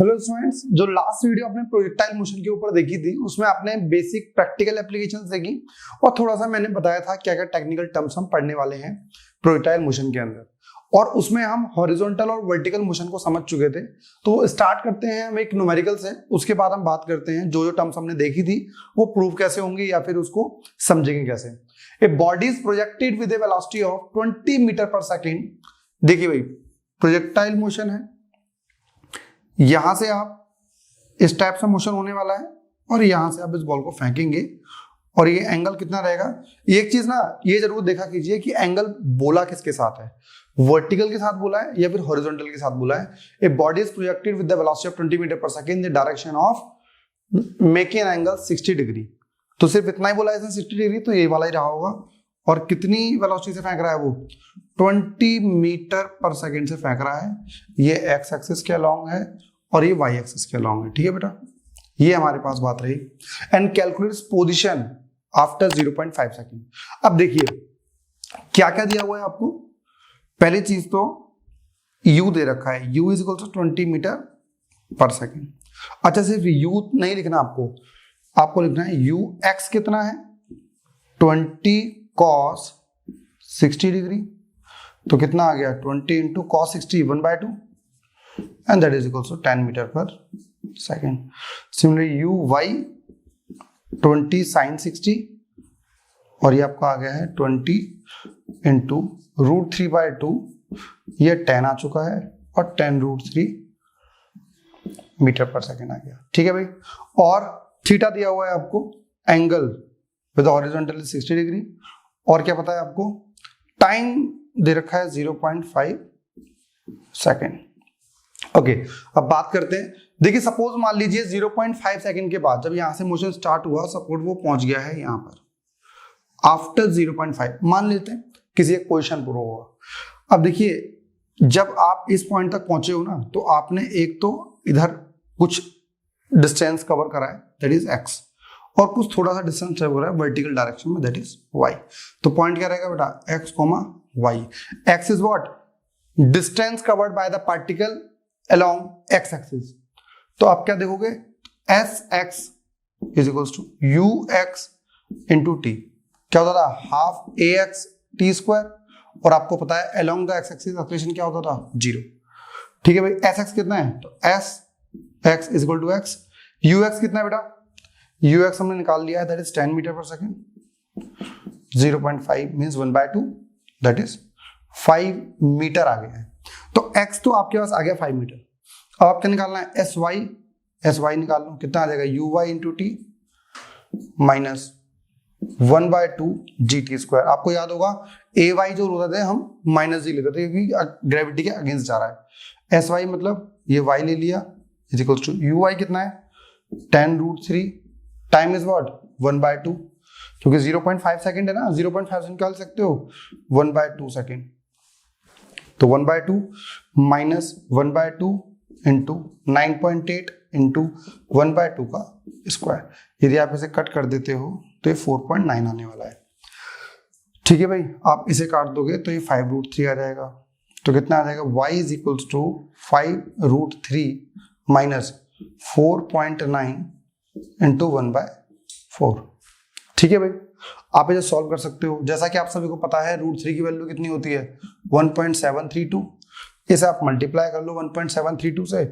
Hello students, जो last video आपने projectile motion के ऊपर देखी थी उसमें आपने बेसिक प्रैक्टिकल एप्लीकेशंस देखी और थोड़ा सा मैंने बताया था क्या क्या टेक्निकल टर्म्स हम पढ़ने वाले हैं प्रोजेक्टाइल मोशन के अंदर। और उसमें हम हॉरिजॉन्टल और वर्टिकल मोशन को समझ चुके थे। तो स्टार्ट करते हैं हम एक न्यूमेरिकल से, उसके बाद हम बात करते हैं जो जो टर्म्स हमने देखी थी वो प्रूव कैसे होंगी या फिर उसको समझेंगे कैसे। A body is projected with a velocity of 20 metre per second. देखिए भाई, प्रोजेक्टाइल मोशन है, यहां से आप इस टाइप से मोशन होने वाला है और यहां से आप इस बॉल को फेंकेंगे और ये एंगल कितना रहेगा। एक चीज ना ये जरूर देखा कीजिए कि एंगल बोला किसके साथ है, वर्टिकल के साथ बोला है या फिर हॉरिजॉन्टल के साथ बोला है। A body is projected with the velocity of 20 metre per second in the direction of making an angle 60 degree. तो सिर्फ इतना ही बोला है 60 डिग्री, तो ये वाला ही रहा होगा। और कितनी वेलोसिटी से फेंक रहा है वो 20 मीटर पर सेकेंड से फेंक रहा है। ये एक्स एक्सिस के अलॉन्ग है और ये वाई एक्सिस के अलॉन्ग है। ठीक है बेटा, ये हमारे पास बात रही। And calculates position after 0.5 second. अब देखिए क्या क्या दिया हुआ है आपको। पहली चीज तो u दे रखा है, u is equal to 20 metre per second. अच्छा, सिर्फ u नहीं लिखना आपको लिखना है u x कितना है 20 cos 60 डिग्री। तो कितना आ गया 20 into cos 60 1/2 and that is equals to 10 meter per second. Similarly u y 20 sin 60 और ये आपका आ गया है 20 इंटू √3/2, ये 10 आ चुका है और 10√3 मीटर पर सेकेंड आ गया। ठीक है भाई, और थीटा दिया हुआ है आपको, एंगल विद हॉरिजॉन्टल 60 डिग्री, और क्या पता है आपको, टाइम दे रखा है 0.5 सेकेंड। ओके, अब बात करते हैं। देखिए सपोज मान लीजिए 0.5 सेकंड के बाद जब यहां से मोशन स्टार्ट हुआ, सपोज वो पहुंच गया है यहां पर आफ्टर 0.5, मान लेते हैं किसी एक पोजीशन पर होगा। अब देखिए जब आप इस पॉइंट तक पहुंचे हो ना, तो आपने एक तो इधर कुछ डिस्टेंस कवर करा है दैट इज x, और कुछ थोड़ा सा डिस्टेंस कवर करा है वर्टिकल डायरेक्शन में दैट इज y। तो पॉइंट क्या रहेगा बेटा x, y। x is what, distance covered by the particle along x axis। तो आप क्या देखोगे, sx is equals to ux into t। क्या होता था, हाफ ax t स्क्वायर, और आपको पता है along the x axis expression क्या होता था 0। ठीक है भाई, sx कितना है, तो sx is equal to x। ux कितना है बेटा, ux हमने निकाल लिया है that is 10 metre per second. 0.5 means 1/2 that is 5 metre आ गया है। तो x तो आपके पास आ गया 5 मीटर। अब आप क्या निकालना है, sy निकाल लो, कितना आ जाएगा uy into t minus 1/2 gt square. आपको याद होगा ay जो होता था हम माइनस जी लेते थे क्योंकि ग्रेविटी के अगेंस्ट जा रहा है। sy मतलब ये y ले लिया इज इक्वल्स टू uy कितना है 10√3, टाइम इज व्हाट 1/2, क्योंकि 0.5 सेकेंड है ना, 0.5 से निकाल सकते हो 1/2 सेकेंड। तो 1/2 माइनस 1/2 इंटू 9.8 इंटू 1/2 का स्क्वायर। यदि आप इसे कट कर देते हो तो ये 4.9 आने वाला है। ठीक है भाई, आप इसे काट दोगे तो ये 5√3 आ जाएगा। तो कितना आ जाएगा, y is equals to 5√3 minus 4.9 into 1/4। ठीक है भाई, आप इसे सॉल्व कर सकते हो। जैसा कि आप सभी को पता है √3 की वैल्यू कितनी होती है 1.732। इसे आप मल्टीप्लाई कर लो 1.732 से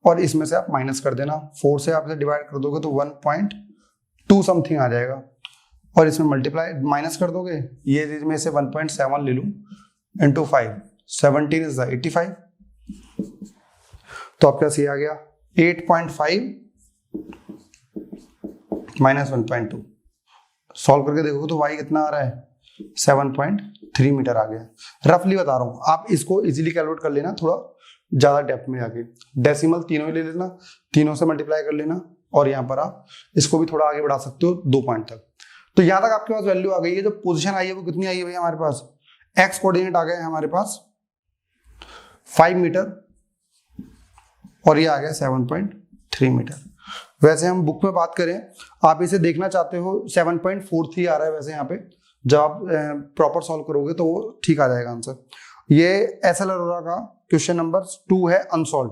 और इसमें से आप माइनस कर देना, 4 से आप इसे डिवाइड कर दोगे तो 1.2 समथिंग आ जाएगा, और इसमें मल्टीप्लाई माइनस कर दोगे, ये में से 1.7 ले लूं इंटू 5, 17 इज 85। तो आपके पास ये आ गया 8.5 माइनस 1.2। सॉल्व करके देखोगे तो y कितना आ रहा है 7.3 मीटर आ गया। रफली बता रहा हूं, आप इसको इजीली कैलकुलेट कर लेना, थोड़ा ज्यादा डेप्थ में आके डेसिमल तीनों ही ले लेना, तीनों से मल्टीप्लाई कर लेना, और यहां पर आप इसको भी थोड़ा आगे बढ़ा सकते हो 2 पॉइंट तक। तो यहां तक आपके पास वैल्यू आ गई है। जो पोजीशन आई है वो कितनी आई है भाई, हमारे पास x कोऑर्डिनेट आ गए हैं हमारे पास 5 मीटर और ये आ गया 7.3 मीटर। वैसे हम बुक में बात करें, आप इसे देखना चाहते हो 7.43 आ रहा है वैसे यहाँ पे, जब आप प्रॉपर सॉल्व करोगे तो वो ठीक आ जाएगा आंसर। ये SL अरोरा का क्वेश्चन नंबर 2 है अनसॉल्व,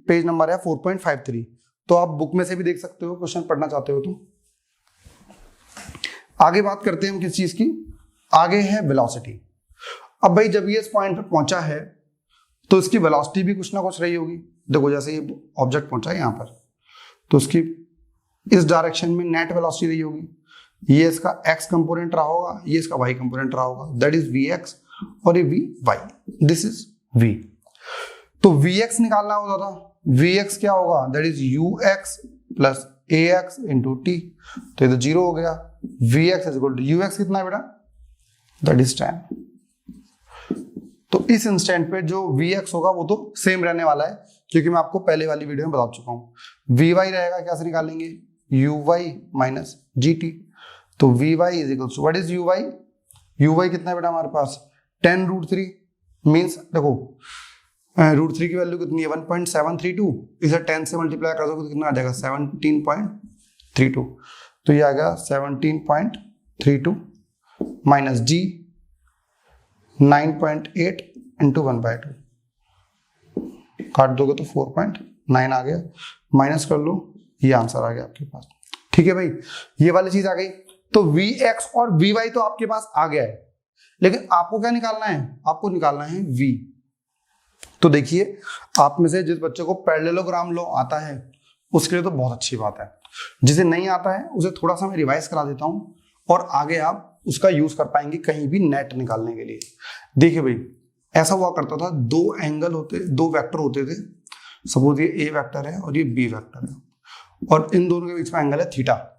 पेज नंबर है 4.53। तो आप बुक में से भी देख सकते हो, क्वेश्चन पढ़ना चाहते हो तो। आगे बात करते हैं हम किस चीज की, आगे है वेलोसिटी। अब भाई जब ये इस पॉइंट पे पहुंचा है तो इसकी वेलोसिटी भी कुछ ना कुछ रही होगी। देखो जैसे ये ऑब्जेक्ट पहुंचा है यहाँ पर, तो उसकी इस डायरेक्शन में नेट वेलोसिटी रही होगी। ये इसका x कंपोनेंट रहा होगा, ये इसका y कंपोनेंट रहा होगा, दैट इज vx, और ये vy, दिस इज v। तो vx निकालना होता था, vx क्या होगा, that is ux plus ax into t, तो ये तो 0 हो गया। vx is equal to ux कितना है बेटा, दैट इज 10। तो इस इंस्टेंट पे जो vx होगा वो तो सेम रहने वाला है, क्योंकि मैं आपको पहले वाली वीडियो में बता चुका हूं। vy रहेगा, कैसे निकालेंगे, uy माइनस gt। तो vy is equal to what is uy, uy कितना है बेटा हमारे पास 10√3, मींस देखो √3 की वैल्यू कितनी है 1.732, इसे 10 से मल्टीप्लाई कर दो तो कितना आ जाएगा 17.32। तो ये आ गया 17.32 माइनस g 9.8 इंटू 1/2, काट दोगे तो 4.9 आ गया, माइनस कर लो, ये आंसर आ गया आपके पास। ठीक है भाई, ये वाली चीज आ गई। तो vx और vy तो आपके पास आ गया है, लेकिन आपको क्या निकालना है, आपको निकालना है v। तो देखिए, आप में से जिस बच्चे को पैरेललोग्राम लॉ आता है उसके लिए तो बहुत अच्छी बात है, जिसे नहीं आता है उसे थोड़ा सा मैं रिवाइज करा देता हूं, और आगे आप उसका यूज कर पाएंगे कहीं भी नेट निकालने के लिए। देखिए भाई, ऐसा हुआ करता था, दो वेक्टर होते थे। सपोज ये ए वेक्टर है और ये बी वेक्टर है, और इन दोनों के बीच में एंगल है थीटा।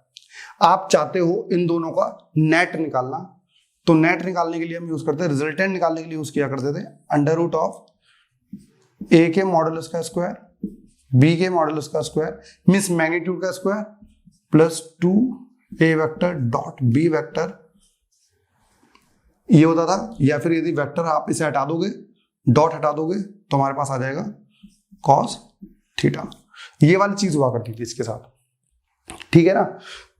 आप चाहते हो इन दोनों का नेट निकालना, तो नेट निकालने के लिए हम यूज करते हैं, रिजल्टेंट निकालने के लिए यूज किया करते थे अंडर रूट ऑफ ए के मॉडुलस का स्क्वायर, बी के मॉडुलस का स्क्वायर, मींस मैग्नीट्यूड का स्क्वायर, प्लस 2 ए वेक्टर डॉट बी वेक्टर, ये होता था। या फिर यदि वेक्टर आप इसे हटा दोगे, डॉट हटा दोगे, तो हमारे पास आ जाएगा कॉस थीटा। ये वाली चीज हुआ करती थी इसके साथ, ठीक है ना।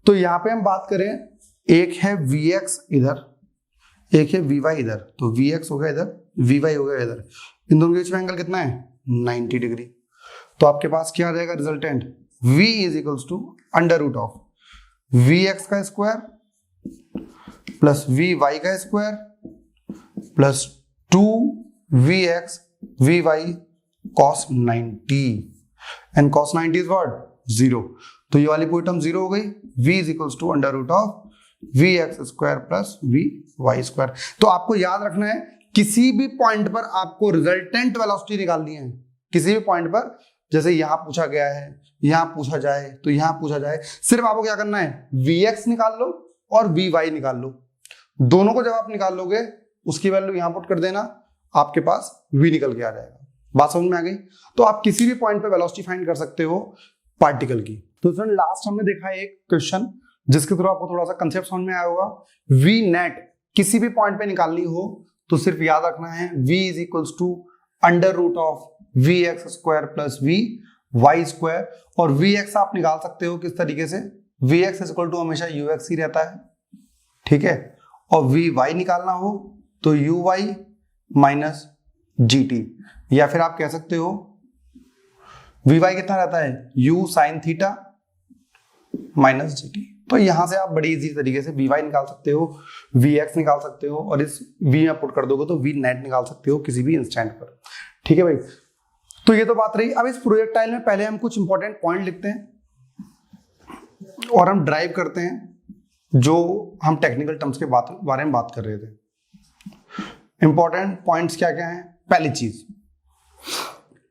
तो यहां पे हम बात करें, एक है vx इधर, एक है vy इधर, तो vx हो गया इधर, vy हो गया इधर, इन दोनों के बीच में एंगल कितना है 90 डिग्री। तो आपके पास क्या आ जाएगा resultant, v is equals to under root of vx का स्क्वायर प्लस vy का square plus 2vx vy cos 90, and cos 90 is what 0। तो ये वाली पूरी टर्म 0 हो गई। v is equals to under root of vx square plus vy square. तो आपको याद रखना है, किसी भी पॉइंट पर आपको रिजल्टेंट वेलोसिटी निकालनी है, किसी भी पॉइंट पर, जैसे यहां पूछा गया है, यहां पूछा जाए, तो यहां पूछा जाए, सिर्फ आपको क्या करना है, vx निकाल लो और vy निकाल लो। दोनों को जब आप निकाल लोगे, उसकी वैल्यू यहां पुट कर देना, आपके पास v निकल के आ जाएगा। बात समझ में आ गई। तो आप किसी भी पॉइंट पे वेलोसिटी फाइंड कर सकते हो पार्टिकल की। तो फ्रेंड, लास्ट हमने देखा है एक क्वेश्चन जिसके थ्रू आपको थोड़ा सा कंसेप्ट समझ में आया होगा। v नेट किसी भी पॉइंट पे निकालनी हो तो सिर्फ याद रखना है v is equals to under root of vx square plus vy square. और vx आप निकाल सकते हो किस तरीके से, vx इज इक्वल टू हमेशा ux ही रहता है, ठीक है। और vy निकालना हो तो uy माइनस gt, या फिर आप कह सकते हो vy कितना रहता है, u sign theta minus gt। तो यहां से आप बड़ी इजी तरीके से vy निकाल सकते हो, vx निकाल सकते हो, और इस v में पुट कर दोगे तो v नेट निकाल सकते हो किसी भी इंस्टेंट पर, ठीक है भाई। तो ये तो बात रही। अब इस प्रोजेक्टाइल में पहले हम कुछ इंपॉर्टेंट पॉइंट लिखते हैं और हम ड्राइव करते हैं जो हम टेक्निकल टर्म्स के बारे में बात कर रहे थे। इंपॉर्टेंट पॉइंट्स क्या क्या हैं। पहली चीज,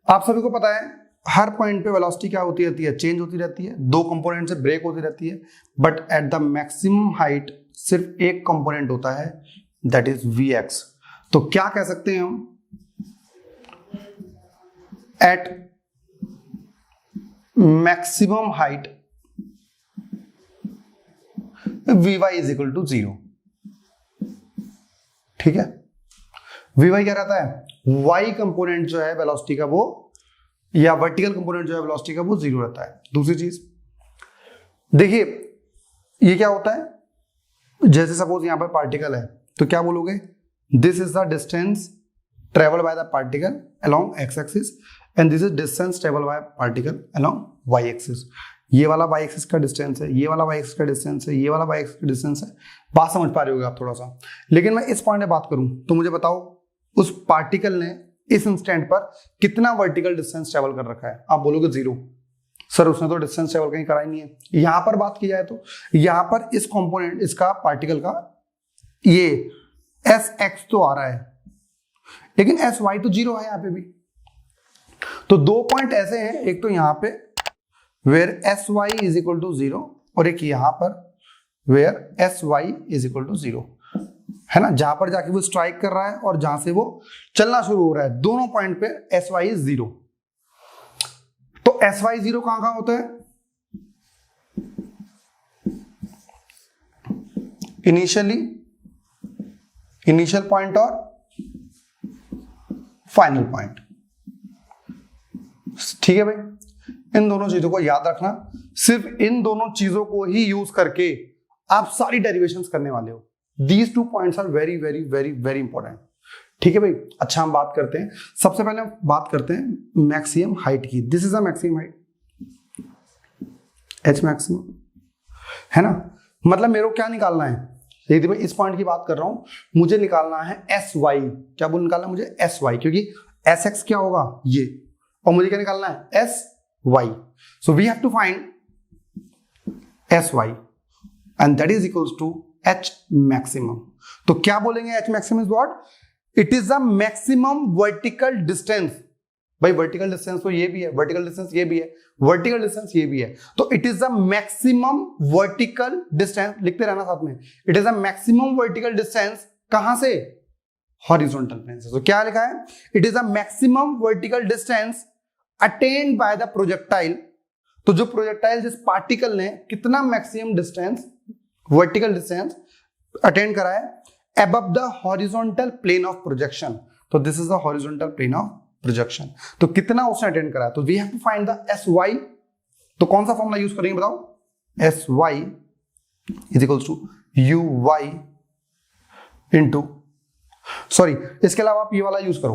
आप सभी को पता है हर पॉइंट पे वेलोसिटी क्या होती रहती है, चेंज होती रहती है, दो कंपोनेंट से ब्रेक होती रहती है, but at the maximum height सिर्फ एक कंपोनेंट होता है, दैट इज vx। तो क्या कह सकते हैं हम, at maximum height vy is equal to 0, ठीक है। vy क्या रहता है, y कंपोनेंट जो है वेलोसिटी का वो, या वर्टिकल कंपोनेंट जो है वेलोसिटी का वो 0 रहता है। दूसरी चीज देखिए, ये क्या होता है, जैसे सपोज यहां पर पार्टिकल है तो क्या बोलोगे, this is the distance travelled by the particle along x axis and this is distance travel by particle along y axis. ये वाला वाई एक्सिस का डिस्टेंस है, ये वाला वाई एक्सिस का डिस्टेंस है, ये वाला वाई एक्सिस का डिस्टेंस है। बात समझ पा रहे होगे आप थोड़ा सा। लेकिन मैं इस पॉइंट पे बात करूं तो मुझे बताओ उस पार्टिकल ने इस इंस्टेंट पर कितना वर्टिकल डिस्टेंस ट्रेवल कर रखा है। आप बोलोगे 0, सर उसने तो डिस्टेंस ट्रेवल कहीं करा ही नहीं है। यहां पर बात की जाए तो यहां पर इस कंपोनेंट इसका पार्टिकल का ये एस एक्स तो आ रहा है, लेकिन एस वाई तो 0 है यहां पे भी। तो 2 पॉइंट ऐसे हैं, एक तो यहां पे where s y is equal to 0 और एक यहां पर where s y is equal to 0, है ना, जहां पर जाके वो स्ट्राइक कर रहा है और जहां से वो चलना शुरू हो रहा है। दोनों पॉइंट पे एस वाई इज 0। तो एस वाई 0 कहां होता है? इनिशियल पॉइंट और फाइनल पॉइंट। ठीक है भाई, इन दोनों चीजों को याद रखना। सिर्फ इन दोनों चीजों को ही यूज करके आप सारी डेरिवेशंस करने वाले हो। These 2 points are very very very very important. ठीक है भाई, अच्छा हम बात करते हैं, सबसे पहले बात करते हैं मैक्सिमम हाइट की। This is a maximum height, H maximum, है ना। मतलब मेरे को क्या निकालना है? यदि मैं इस पॉइंट की बात कर रहा हूं, मुझे निकालना है एस वाई। क्या बोल निकालना है मुझे? एस वाई, क्योंकि एस एक्स क्या होगा ये, और मुझे क्या निकालना है? S y. So we have to find s y and that is equals to h maximum. तो क्या बोलेंगे? H maximum is what? It is the maximum vertical distance. भाई वर्टिकल डिस्टेंस तो ये भी है, वर्टिकल डिस्टेंस ये भी है, वर्टिकल डिस्टेंस ये भी है। तो it is the maximum vertical distance, लिखते रहना साथ में। It is the maximum vertical distance कहां से? हॉरिजॉन्टल प्लेन से। तो क्या लिखा है? It is the maximum vertical distance attend by the projectile. तो जो प्रोजेक्टाइल, जिस पार्टिकल ने कितना maximum distance, vertical distance attend करा है above the horizontal plane of projection। तो this is the horizontal plane of projection। तो कितना उसने अटेंड करा है? तो we have to find the sy। तो कौन सा फॉर्मूला यूज करेंगे बताओ? sy is equals to uy into, sorry इसके अलावा आप ये वाला यूज करो,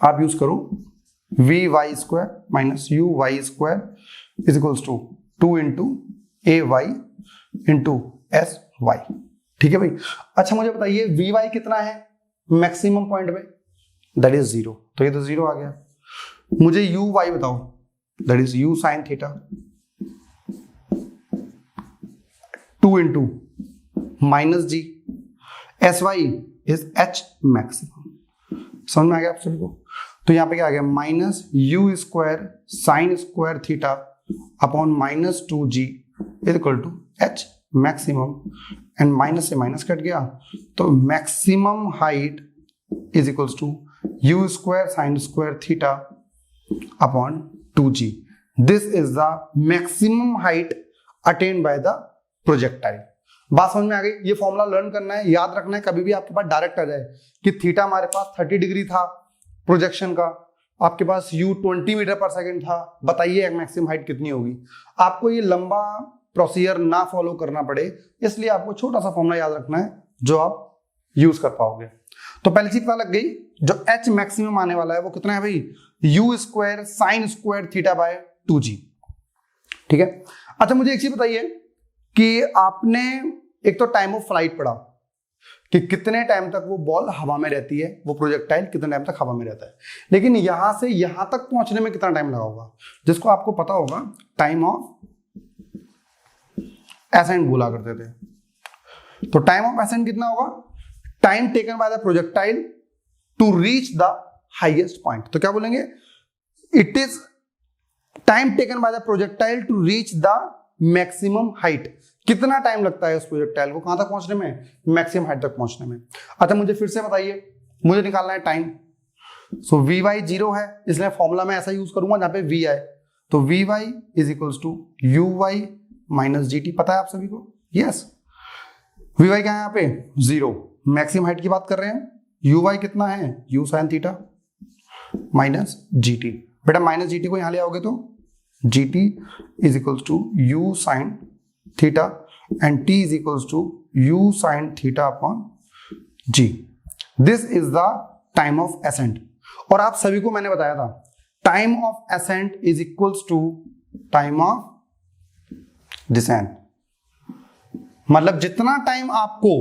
आप यूज करो vy square minus uy square is equals to 2 into ay into sy। ठीक है भाई। अच्छा मुझे बताइए vy कितना है मैक्सिमम पॉइंट पे? That is 0। तो ये तो 0 आ गया। मुझे uy बताओ, that is u sin theta 2 into minus g, sy is h maximum. समझ में आ गया आप सभी को? तो यहां पे क्या आ गया? Minus u square sine square theta upon minus 2g is equal to h maximum, and minus से माइनस कट गया, तो maximum height is equals to u square sine square theta upon 2g। This is the maximum height attained by the projectile. बात समझ में आ गई? ये formula learn करना है, याद रखना है, कभी भी आपके पास डायरेक्ट आ जाए कि थीटा हमारे पास 30 डिग्री था प्रोजेक्शन का, आपके पास u 20 मीटर पर सेकेंड था, बताइए मैक्सिमम हाइट कितनी होगी। आपको ये लंबा प्रोसीजर ना फॉलो करना पड़े, इसलिए आपको छोटा सा फॉर्मूला याद रखना है जो आप यूज कर पाओगे। तो पहली चीज पता लग गई, जो h मैक्सिमम आने वाला है वो कितना है भाई? u square sine square theta by 2g। ठीक है। अच्छा मुझे एक चीज बताइए कि आपने एक तो टाइम ऑफ फ्लाइट पढ़ा कि कितने टाइम तक वो बॉल हवा में रहती है, वो प्रोजेक्टाइल कितने टाइम तक हवा में रहता है, लेकिन यहां से यहां तक पहुंचने में कितना टाइम लगा होगा, जिसको आपको पता होगा टाइम ऑफ एसेंट बोला करते थे। तो टाइम ऑफ एसेंट कितना होगा? Time taken by the projectile to reach the highest point. तो क्या बोलेंगे? It is time taken by the projectile to reach the maximum height. कितना टाइम लगता है उस प्रोजेक्टाइल को कहां तक पहुंचने में? मैक्सिमम हाइट तक पहुंचने में। अच्छा मुझे फिर से बताइए, मुझे निकालना है टाइम। सो vy 0 है, इसलिए फॉर्मूला में ऐसा यूज करूंगा जहां पे v आए। तो vy is equals to uy minus gt। पता है आप सभी को? यस। vy क्या है यहाँ पे? 0। मैक्सिमम हाइट की बात कर रहे हैं। uy कितना है? u sin theta minus gt। बेटा माइनस gt को यहां ले आओगे तो gt is equals to u sin theta and t is equals to u sin theta upon g। This is the time of ascent. और आप सभी को मैंने बताया था time of ascent is equals to time of descent, मतलब जितना time आपको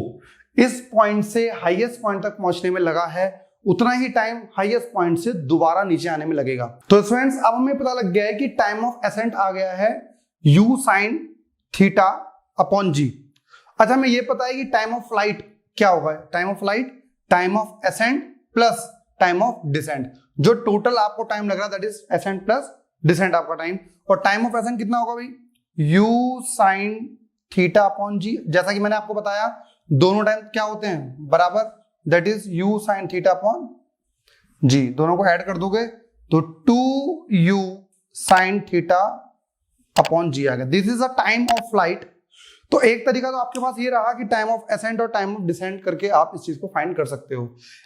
इस पॉइंट से हाईएस्ट पॉइंट तक पहुंचने में लगा है उतना ही टाइम हाईएस्ट पॉइंट से दोबारा नीचे आने में लगेगा। तो स्टूडेंट्स अब हमें पता लग गया है कि टाइम ऑफ असेंट आ गया है u sin theta upon g. अच्छा हमें ये पता है कि टाइम ऑफ फ्लाइट क्या होगा, time of flight time of ascent plus time of descent, जो टोटल आपको टाइम लग रहा है that is ascent plus descent आपका टाइम। और टाइम ऑफ असेंट कितना होगा भाई u sin theta upon g, जैसा कि मैंने आपको बताया दोनों टाइम क्या होते हैं बराबर, that is u sin theta upon g, दोनों को ऐड कर दोगे तो 2u sin theta upon g आ गया। This is a time of flight. तो एक तरीका तो आपके पास ये रहा कि टाइम ऑफ असेंट और टाइम ऑफ डिसेंट करके आप इस चीज को फाइंड कर सकते हो,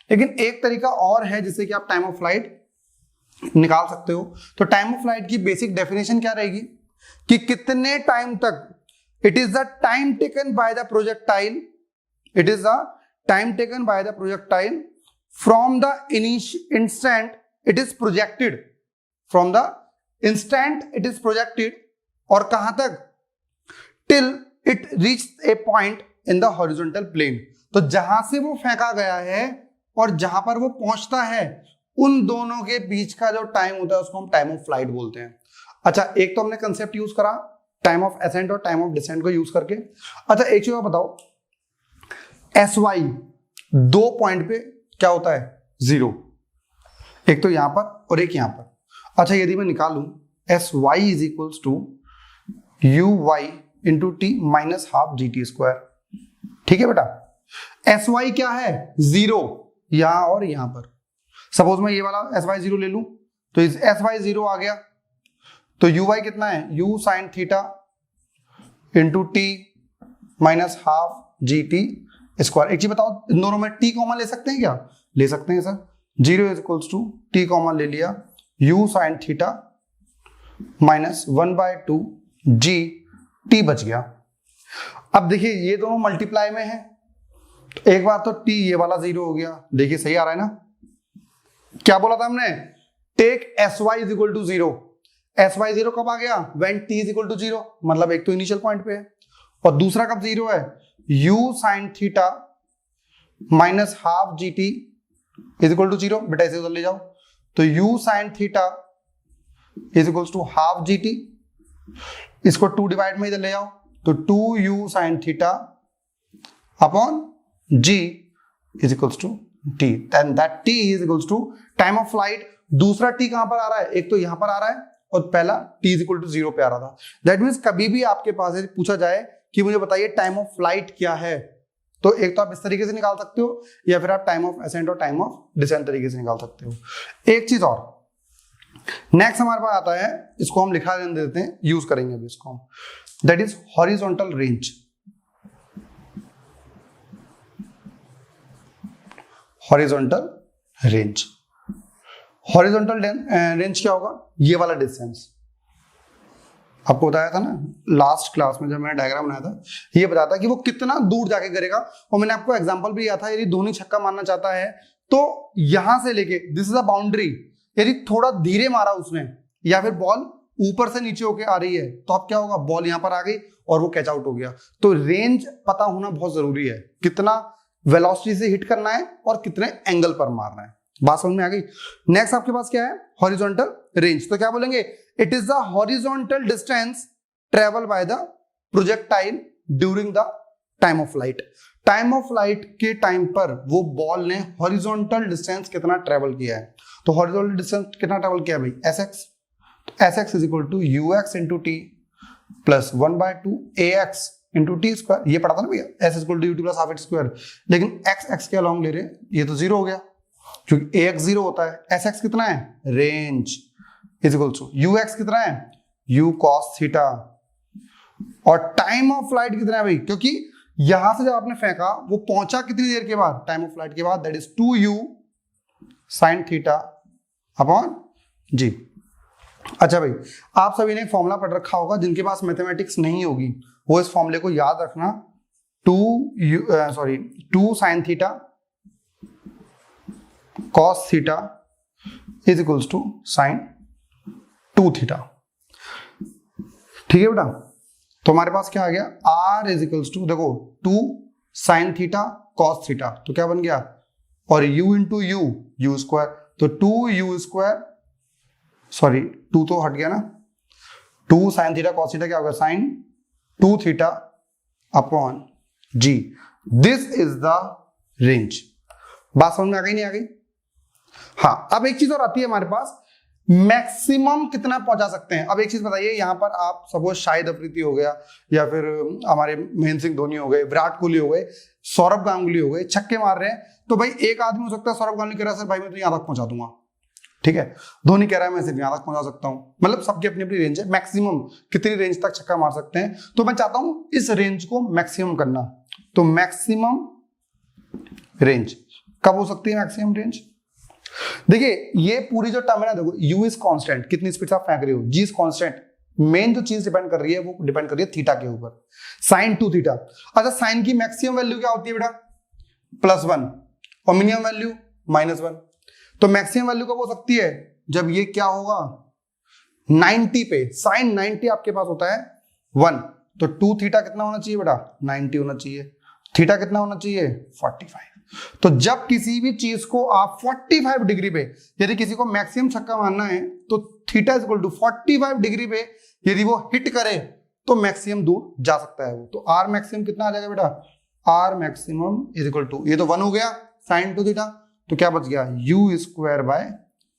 लेकिन एक तरीका और है जिससे कि आप टाइम ऑफ फ्लाइट निकाल सकते हो। तो टाइम ऑफ फ्लाइट की बेसिक डेफिनेशन क्या रहेगी कि कितने टाइम तक it is the time taken by the projectile, it is the time taken by the projectile from the instant it is projected, from the instant it is projected, और कहां तक, till it reach a point in the horizontal plane. तो जहां से वो फेंका गया है और जहां पर वो पहुंचता है उन दोनों के बीच का जो टाइम होता है उसको हम टाइम ऑफ फ्लाइट बोलते हैं। अच्छा एक तो हमने कंसेप्ट यूज करा टाइम ऑफ असेंट और टाइम ऑफ डिसेंट को यूज करके। अच्छा एक चीज बताओ, एस वाई दो पॉइंट पे क्या होता है जीरो, एक तो यहां पर और एक यहां पर। अच्छा यदि मैं निकालूं s y is equals to u y into t minus half g t square, ठीक है बेटा। एस वाई क्या है जीरो, यहां और यहां पर। सपोज मैं ये वाला एस वाई जीरो ले लूं तो इस एस वाई जीरो आ गया, तो यू वाई कितना है u sine theta into t minus half g t square. एक चीज बताओ इन दोनों में टी कॉमन ले सकते हैं क्या, ले सकते हैं sir. Zero is equals to t common ले लिया, u sine theta minus 1/2 g t बच गया। अब देखिए ये दोनों मल्टीप्लाई में है, तो एक बार तो टी ये वाला जीरो हो गया, देखिए सही आ रहा है ना। क्या बोला था हमने, take s y is equal to zero. S y zero कब आ गया, when t is equal to zero, मतलब एक तो इनिशियल पॉइंट पे है और दूसरा कब जीरो है, u sine theta minus half g t is equal to zero. बेटा इसे उधर ले जाओ, तो u sine theta is equal to half g t, इसको 2 डिवाइड में इधर ले जाओ तो 2u sine theta upon g is equals to t, then that t is equals to time of flight. दूसरा t कहां पर आ रहा है, एक तो यहां पर आ रहा है और पहला t इज इक्वल टू 0 पे आ रहा था। दैट मींस कभी भी आपके पास पूछा जाए कि मुझे बताइए टाइम ऑफ फ्लाइट क्या है, तो एक तो आप इस तरीके से निकाल सकते हो या फिर आप टाइम ऑफ असेंट और टाइम ऑफ डिसेंट तरीके से निकाल सकते हो। एक चीज और नेक्स्ट हमारे पास आता है, इसको हम लिखा देते हैं, यूज करेंगे अभी इसको हम, that is horizontal range. Horizontal range, horizontal range क्या होगा, ये वाला डिस्टेंस आपको बताया था ना लास्ट क्लास में जब मैंने डायग्राम बनाया था, ये बताया था कि वो कितना दूर जाके करेगा। और मैंने आपको एग्जांपल भी दिया था, यदि धोनी छक्का मारना चाहता है तो यहां से लेके दिस इज अ बाउंड्री, यदि थोड़ा धीरे मारा उसने या फिर बॉल ऊपर से नीचे होके आ रही है तो अब क्या होगा, बॉल यहां पर आ गई और वो कैच आउट हो गया। तो रेंज पता होना बहुत जरूरी है, कितना वेलोसिटी से हिट करना है और कितने एंगल पर मारना है। बात समझ में आ गई। नेक्स्ट आपके पास क्या है, हॉरिजॉन्टल रेंज। तो क्या बोलेंगे, it is the horizontal distance travel bye the projectile during the time of flight. Time of flight के टाइम पर वो बॉल ने हॉरिजॉन्टल डिस्टेंस कितना ट्रेवल किया है। तो हॉरिजॉन्टल डिस्टेंस कितना ट्रेवल किया भाई, s x. S x is equal to u x into t plus 1/2 a x into t square. ये पढ़ा था ना भैया, s equal to u t plus half x square, लेकिन एक्स एक्स के अलॉन्ग ले रहे हैं, ये तो जीरो हो गया क्योंकि ए एक्स जीरो होता है। एस एक्स कितना है, range is equal to u x कितना है, यू कॉस थीटा, और टाइम ऑफ फ्लाइट कितना है भाई, क्योंकि यहां से जब आपने फेंका वो पहुंचा कितनी देर के बाद, टाइम ऑफ फ्लाइट के बाद, that is 2u sine theta upon g. अच्छा भाई, आप सभी ने एक फॉर्मूला पढ़ रखा होगा, जिनके पास मैथमेटिक्स नहीं होगी वो इस फॉर्मूले को याद रखना, 2 sine theta cos theta is equals to sine 2 theta. ठीक है बेटा, तो हमारे पास क्या आ गया, r इज इक्वल्स टू, देखो 2 साइन थीटा कॉस थीटा, तो क्या बन गया, और u इंटू यू स्क्वायर, तो 2u स्क्वायर, सॉरी 2 तो हट गया ना, 2 साइन थीटा कॉस थीटा क्या होगा, sine 2 theta upon g, this is the range. बात समझ में आ गई नहीं आ गई? हाँ, अब एक चीज और आती है हमारे पास, मैक्सिमम कितना पहुंचा सकते हैं। अब एक चीज बताइए, यहां पर आप सपोज शाहिद अफरीदी हो गया, या फिर हमारे महेंद्र सिंह धोनी हो गए, विराट कोहली हो गए, सौरभ गांगुली हो गए, छक्के मार रहे हैं, तो भाई एक आदमी हो सकता है, सौरभ गांगुली कह रहा है सर भाई मैं तो यहां तक पहुंचा दूंगा, ठीक है, धोनी कह रहा है मैं सिर्फ यहां तक पहुंचा सकता हूं, मतलब सबकी अपनी अपनी रेंज है, मैक्सिमम कितनी रेंज तक छक्का मार सकते हैं, तो मैं चाहता हूं इस रेंज को मैक्सिमम करना। तो मैक्सिमम रेंज कब हो सकती है, मैक्सिमम रेंज, देखिए ये पूरी जो टर्म है ना, देखो u इज कांस्टेंट, कितनी स्पीड से आप फेंक रहे हो, g इज कांस्टेंट, मेन जो चीज डिपेंड कर रही है वो डिपेंड कर रही है थीटा के ऊपर, साइन 2 थीटा। अच्छा, साइन की मैक्सिमम वैल्यू क्या होती है बेटा, +1, और मिनिमम वैल्यू -1, तो मैक्सिमम वैल्यू कब हो सकती है, जब ये क्या होगा 90 पे, साइन 90 आपके पास होता है 1, तो 2 थीटा कितना होना चाहिए बेटा, 90 होना चाहिए, थीटा कितना होना चाहिए 45। तो जब किसी भी चीज को आप 45 डिग्री पे, यदि किसी को मैक्सिमम छक्का मारना है, तो theta is equal to 45 degree पे यदि वो हिट करे तो मैक्सिमम दूर जा सकता है वो। तो आर मैक्सिमम कितना आ जाएगा बेटा, R maximum is equal to, ये तो 1 हो गया साइन 2 थीटा, तो क्या बच गया u square by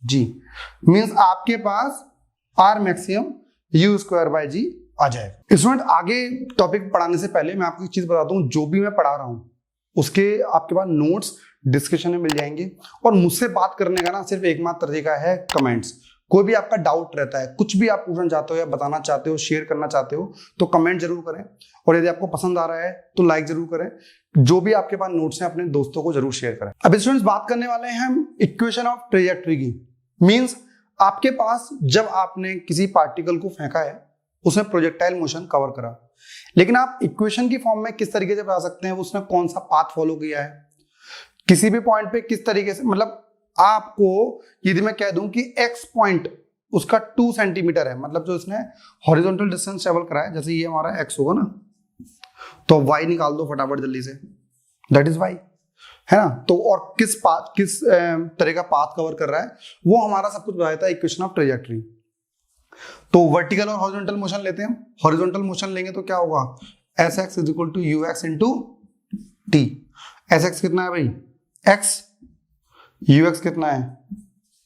g, means आपके पास R maximum u square by g आ जाएगा। स्टूडेंट आगे टॉपिक पढ़ाने से पहले मैं आपको एक चीज बताता हूँ, जो भी मैं पढ़ा रहा हूँ उसके आपके पास नोट्स डिस्क्रिप्शन में मिल जाएंगे, और मुझसे बात करने का ना सिर्फ एकमात्र तरीका है कमेंट्स। कोई भी आपका डाउट रहता है, कुछ भी आप पूछना चाहते हो या बताना चाहते हो, शेयर करना चाहते हो, तो कमेंट जरूर करें, और यदि आपको पसंद आ रहा है तो लाइक जरूर करें। जो भी आपके पास नोट्स हैं अपने दोस्तों को जरूर शेयर करें। अब स्टूडेंट्स बात करने वाले हैं हम इक्वेशन ऑफ ट्रेजेक्टरी की। मीन्स आपके पास जब आपने किसी पार्टिकल को फेंका है, उसमें प्रोजेक्टाइल मोशन कवर करा, लेकिन आप इक्वेशन की फॉर्म में किस तरीके से बता सकते हैं उसने कौन सा पाथ फॉलो किया है, किसी भी पॉइंट पे किस तरीके से, मतलब आपको यदि मैं कह दूं कि x पॉइंट उसका 2 सेंटीमीटर है, मतलब जो इसने हॉरिजॉन्टल डिस्टेंस ट्रेवल करा है, जैसे ये हमारा x होगा ना, तो y निकाल दो फटाफट जल्दी से, दैट इज y, है ना। तो और किस तरह का पाथ कवर कर रहा है वो हमारा सब कुछ बताया था इक्वेशन ऑफ ट्रेजेक्टरी। तो वर्टिकल और हॉरिजॉन्टल मोशन लेते हैं, हॉरिजॉन्टल मोशन लेंगे तो क्या होगा, Sx is equal to ux into t. Sx कितना है भाई x, ux कितना है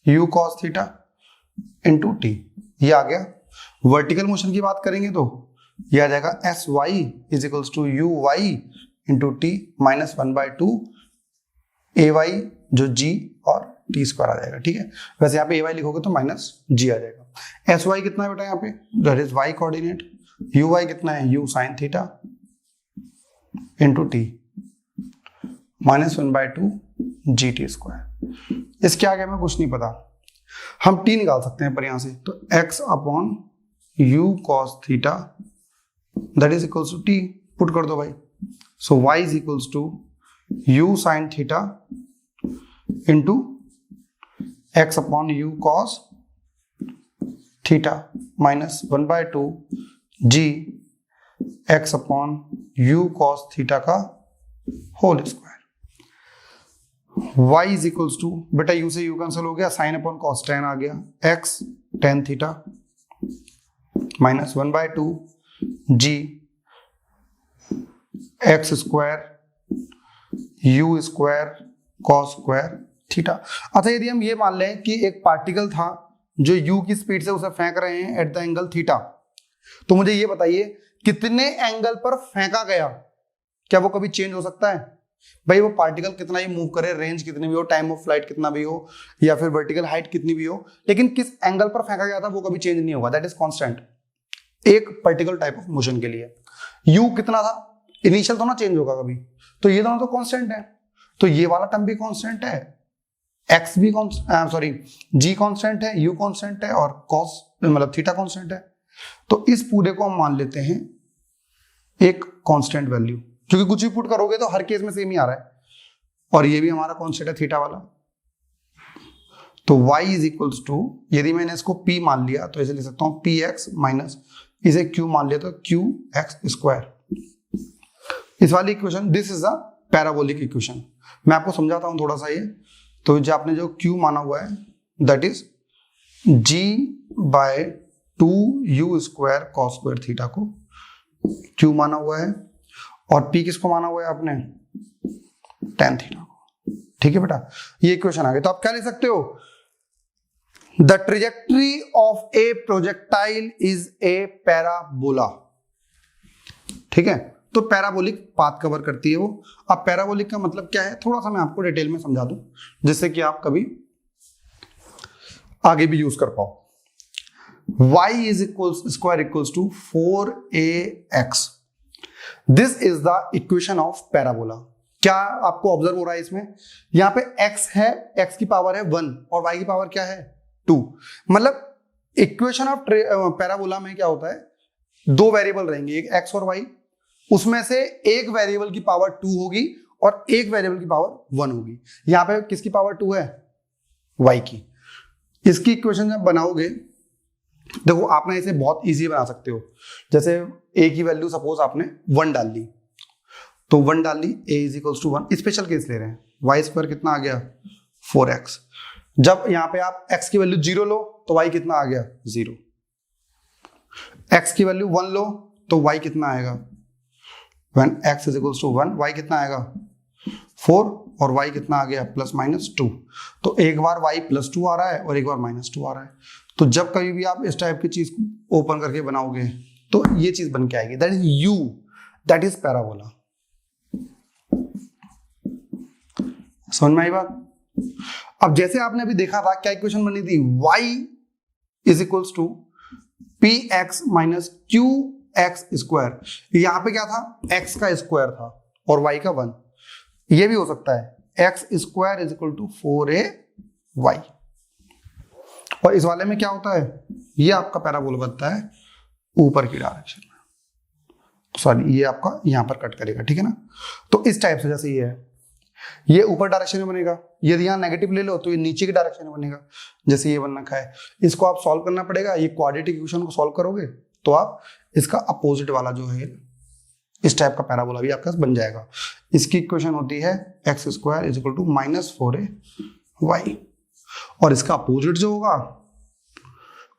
u cos theta into T, ये आ गया। वर्टिकल मोशन की बात करेंगे तो ये आ जाएगा Sy is equals to uy into t minus 1/2 ay जो g और टी स्क्वायर आ जाएगा, ठीक है। वैसे यहाँ पे ay लिखोगे तो माइनस g आ जाएगा। Sy कितना है बेटा यहाँ पे, that is y coordinate, uy कितना है u sine theta into t minus 1/2 g t square. इसके आगे हमें कुछ नहीं पता, हम t निकाल सकते हैं पर यहाँ से, तो x upon u cos theta that is equals to t, put कर दो भाई। सो y is equals to u sine theta into x upon u cos theta minus 1/2 ji x upon u cos theta का whole square. y is equals to, बेटा u से u cancel हो गया, sine upon cos tan आ गया, x tan theta minus 1/2 जी x square u square cos square theta. अच्छा, यदि हम ये मान लें कि एक पार्टिकल था जो u की स्पीड से उसे फेंक रहे हैं एट द एंगल थीटा, तो मुझे ये बताइए कितने एंगल पर फेंका गया, क्या वो कभी चेंज हो सकता है? भाई वो पार्टिकल कितना ही मूव करे, रेंज कितनी भी हो, टाइम ऑफ फ्लाइट कितना भी हो, या फिर वर्टिकल हाइट कितनी भी हो, लेकिन किस एंगल पर फेंका गया था वो कभी चेंज नहीं होगा, दैट इज कांस्टेंट एक पर्टिकुलर टाइप ऑफ मोशन के लिए। u कितना था इनिशियल तो ना चेंज होगा कभी, तो ये दोनों तो कांस्टेंट है, तो ये वाला टर्म भी कांस्टेंट है, x भी g कांस्टेंट है, u कांस्टेंट है, और cos मतलब थीटा कांस्टेंट है। तो इस पूरे को हम मान लेते हैं एक कांस्टेंट वैल्यू, क्योंकि कुछ भी पुट करोगे तो हर केस में सेम ही आ रहा है, और ये भी हमारा कांस्टेंट है थीटा वाला। तो y इज इक्वल्स टू, यदि मैंने इसको p मान लिया तो ऐसे लिख सकता हूं px माइनस इसे q मान लिया तो qx स्क्वायर। इस वाली equation, this is a parabolic equation. मैं आपको समझाता हूं थोड़ा सा ये। तो जो आपने जो q माना हुआ है that is g by 2u square cos square theta को q माना हुआ है, और p किसको माना हुआ है आपने, tan थीटा को। ठीक है बेटा, ये इक्वेशन आ गई। तो आप क्या लिख सकते हो, the trajectory of A projectile is a parabola. ठीक है, तो पैराबोलिक पाथ कवर करती है वो। अब पैराबोलिक का मतलब क्या है, थोड़ा सा मैं आपको डिटेल में समझा दूं जिससे कि आप कभी आगे भी यूज कर पाओ। y is equals square equals to 4ax, this is the equation of parabola. क्या आपको ऑब्जर्व हो रहा है इसमें, यहां पे x है, x की पावर है 1 और y की पावर क्या है 2। मतलब इक्वेशन ऑफ पैराबोला में क्या होता है, दो वेरिएबल रहेंगे, एक x और y, उसमें से एक वेरिएबल की पावर 2 होगी और एक वेरिएबल की पावर 1 होगी। यहां पे किसकी पावर 2 है, y की। इसकी इक्वेशन जब बनाओगे, देखो आपने इसे बहुत इजी बना सकते हो। जैसे a की वैल्यू सपोज आपने 1 डाल ली, तो 1 डाल ली, a इज इक्वल्स टू 1। स्पेशल केस ले रहे हैं, y स्क्वायर कितना आ गया 4x। जब यहां पे आप x की वैल्यू 0 लो तो y कितना आ गया 0। x की वैल्यू 1 लो तो y कितना आएगा, when x is equals to 1 y कितना आएगा 4 और y कितना आ गया प्लस माइनस 2। तो एक बार y प्लस 2 आ रहा है और एक बार माइनस 2 आ रहा है। तो जब कभी भी आप इस टाइप की चीज को ओपन करके बनाओगे तो ये चीज बन के आएगी, that is u, that is parabola. समझ में आई बात। अब जैसे आपने अभी देखा था क्या इक्वेशन बनी थी, y is equals to px minus qx square. यहां पे क्या था, x का स्क्वायर था और y का 1। ये भी हो सकता है x square is equal to 4ay। और इस वाले में क्या होता है, ये आपका पैराबोला बनता है ऊपर की डायरेक्शन में, सॉरी ये आपका यहां पर कट करेगा। ठीक है ना, तो इस टाइप से जैसे ये है, ये ऊपर डायरेक्शन में बनेगा, यदि यहाँ नेगेटिव ले लो तो ये नीचे की डायरेक्शन में बनेगा, जैसे ये बन रखा है। इसको आप सॉल्व करना पड़ेगा, ये क्वाड्रेटिक इक्वेशन को सॉल्व करोगे तो आप इसका अपोजिट वाला जो है इस टाइप का पैराबोला भी आपका बन जाएगा। इसकी इक्वेशन होती है x square is equal to minus 4ay, और इसका अपोजिट जो होगा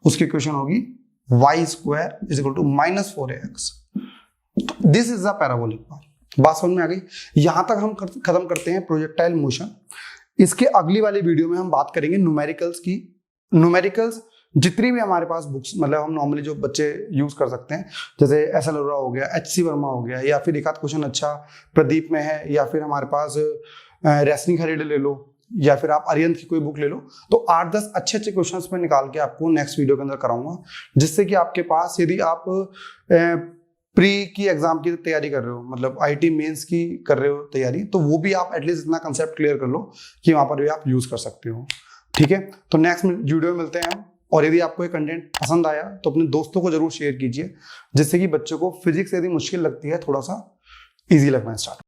उसकी इक्वेशन होगी y square is equal to minus 4ax। This is the parabolic path. बात समझ में आ गई। यहां तक हम खत्म करते हैं प्रोजेक्टाइल मोशन। इसके अगली वाली वीडियो में हम बात करेंगे न्यूमेरिकल्स की। न्यूमेरिकल्स जितनी भी हमारे पास बुक्स, मतलब हम नॉर्मली जो बच्चे यूज कर सकते हैं, जैसे एस.एल. अरोड़ा हो गया, एच.सी. वर्मा हो गया, या फिर एक आध क्वेश्चन अच्छा प्रदीप में है, या फिर हमारे पास रेसनिंग खरीदे ले लो, या फिर आप अरिहंत की कोई बुक ले लो, तो 8-10 अच्छे अच्छे क्वेश्चंस में निकाल के आपको नेक्स्ट वीडियो के अंदर कराऊंगा, जिससे कि आपके पास यदि आप प्री की एग्जाम की तैयारी कर रहे हो, मतलब आईटी मेंस की कर रहे हो तैयारी, तो वो भी आप एटलीस्ट इतना कंसेप्ट क्लियर कर लो कि वहां पर भी आप यूज कर सकते हो। ठीक है, तो नेक्स्ट वीडियो में मिलते हैं हम। और यदि आपको ये कंटेंट पसंद आया तो अपने दोस्तों को जरूर शेयर कीजिए, जिससे कि बच्चों को फिजिक्स यदि मुश्किल लगती है थोड़ा सा इजी लगना स्टार्ट